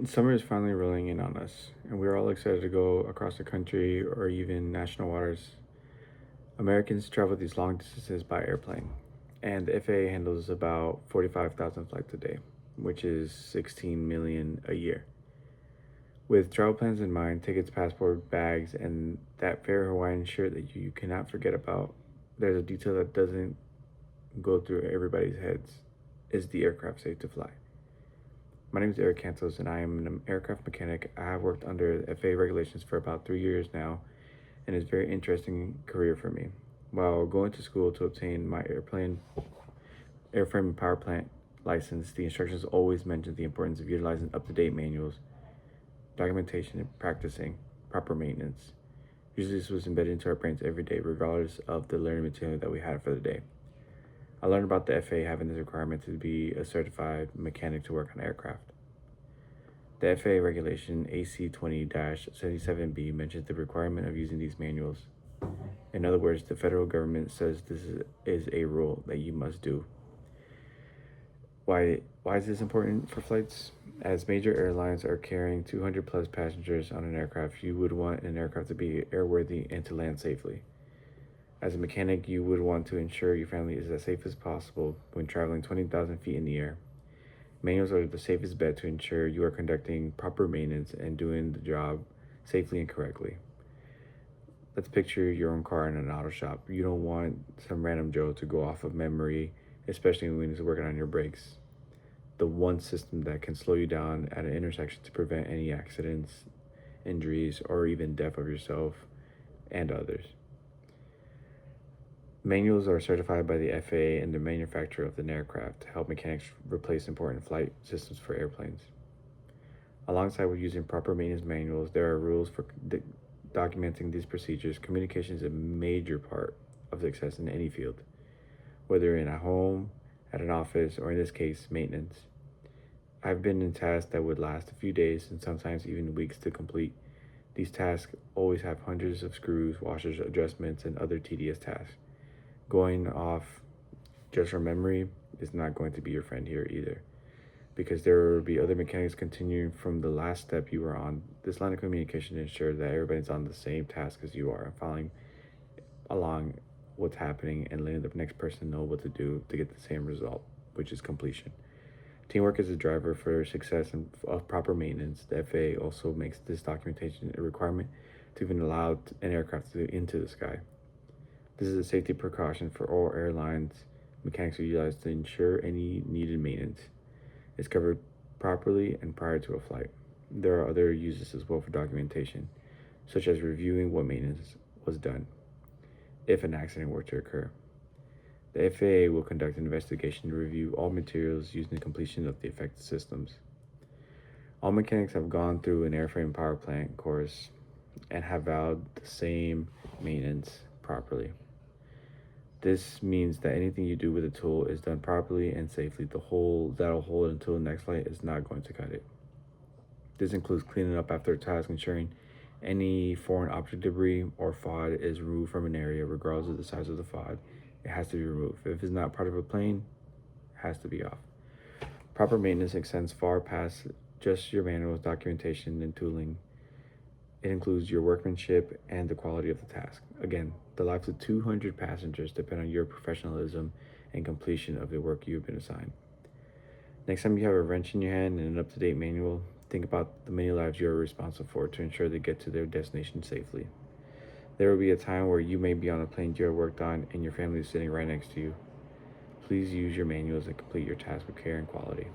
Summer is finally rolling in on us, and we're all excited to go across the country or even national waters. Americans travel these long distances by airplane, and the FAA handles about 45,000 flights a day, which is 16 million a year. With travel plans in mind, tickets, passport, bags, and that fair Hawaiian shirt that you cannot forget about, there's a detail that doesn't go through everybody's heads. Is the aircraft safe to fly? My name is Eric Cantos, and I am an aircraft mechanic. I have worked under FAA regulations for about 3 years now, and it's a very interesting career for me. While going to school to obtain my airframe and power plant license, the instructions always mentioned the importance of utilizing up-to-date manuals, documentation, and practicing proper maintenance. Usually, this was embedded into our brains every day, regardless of the learning material that we had for the day. I learned about the FAA having this requirement to be a certified mechanic to work on aircraft. The FAA regulation AC 20-77B mentions the requirement of using these manuals. In other words, the federal government says this is a rule that you must do. Why is this important for flights? As major airlines are carrying 200 plus passengers on an aircraft, you would want an aircraft to be airworthy and to land safely. As a mechanic, you would want to ensure your family is as safe as possible when traveling 20,000 feet in the air. Manuals are the safest bet to ensure you are conducting proper maintenance and doing the job safely and correctly. Let's picture your own car in an auto shop. You don't want some random Joe to go off of memory, especially when he's working on your brakes. The one system that can slow you down at an intersection to prevent any accidents, injuries, or even death of yourself and others. Manuals are certified by the FAA and the manufacturer of the aircraft to help mechanics replace important flight systems for airplanes. Alongside with using proper maintenance manuals, there are rules for documenting these procedures. Communication is a major part of success in any field, whether in a home, at an office, or in this case, maintenance. I've been in tasks that would last a few days and sometimes even weeks to complete. These tasks always have hundreds of screws, washers, adjustments, and other tedious tasks. Going off just from memory is not going to be your friend here either, because there will be other mechanics continuing from the last step you were on. This line of communication ensures that everybody's on the same task as you are, following along what's happening and letting the next person know what to do to get the same result, which is completion. Teamwork is a driver for success and of proper maintenance. The FAA also makes this documentation a requirement to even allow an aircraft into the sky. This is a safety precaution for all airlines mechanics will utilize to ensure any needed maintenance is covered properly and prior to a flight. There are other uses as well for documentation, such as reviewing what maintenance was done if an accident were to occur. The FAA will conduct an investigation to review all materials used in the completion of the affected systems. All mechanics have gone through an airframe power plant course and have vowed the same maintenance properly. This means that anything you do with a tool is done properly and safely. That'll hold until the next flight is not going to cut it. This includes cleaning up after a task, ensuring any foreign object debris or FOD is removed from an area, regardless of the size of the FOD. It has to be removed. If it's not part of a plane, it has to be off. Proper maintenance extends far past just your manuals, documentation, and tooling. It includes your workmanship and the quality of the task. Again, the lives of 200 passengers depend on your professionalism and completion of the work you've been assigned. Next time you have a wrench in your hand and an up-to-date manual, think about the many lives you're responsible for to ensure they get to their destination safely. There will be a time where you may be on a plane you have worked on and your family is sitting right next to you. Please use your manuals and complete your task with care and quality.